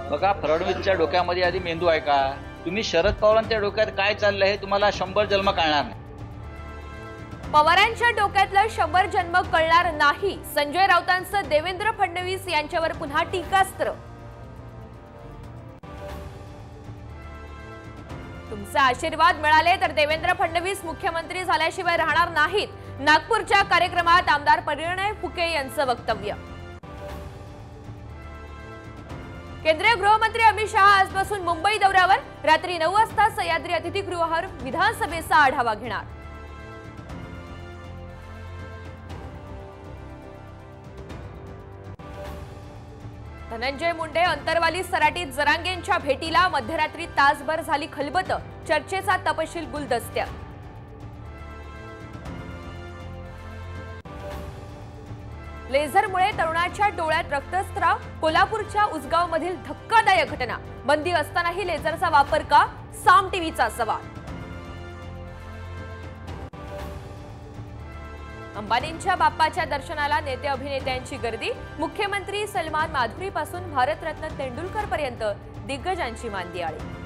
बघा, फडणवीसच्या डोक्यामध्ये आधी मेंदू आहे का? तुम्ही शरद पवारांच्या डोक्यात काय चाललंय हे तुम्हाला 100 जन्म कळणार नाही. पवारांच्या डोक्यातलं 100 जन्म कळणार नाही. संजय राऊतांचं देवेंद्र फडणवीस यांच्यावर पुन्हा टीकास्त्र. तुमचे आशीर्वाद मिळाले तर देवेंद्र फडणवीस मुख्यमंत्री झाल्याशिवाय राहणार नाहीत. नागपूरच्या कार्यक्रमात आमदार परिणय फुके यांचं वक्तव्य. केंद्रीय गृहमंत्री अमित शहा आजपासून मुंबई दौऱ्यावर. रात्री 9 वाजता सह्याद्री अतिथीगृहावर विधानसभेचा आढावा घेणार. धनंजय मुंडे अंतरवाली सराटीत जरांगेंच्या भेटीला. मध्यरात्री तासभर झाली खलबत. चर्चेचा तपशील गुलदस्त्यात. लेझरमुळे तरुणाच्या डोळ्यात रक्तस्राव. कोल्हापूरच्या उसगाव मधील धक्कादायक घटना. बंदी असतानाही लेझरचा वापर का? साम टीव्हीचा सवाल. अंबानींच्या बाप्पाच्या दर्शनाला नेते अभिनेत्यांची गर्दी. मुख्यमंत्री सलमान माधुरीपासून भारतरत्न तेंडुलकर पर्यंत दिग्गजांची मांदियाळी.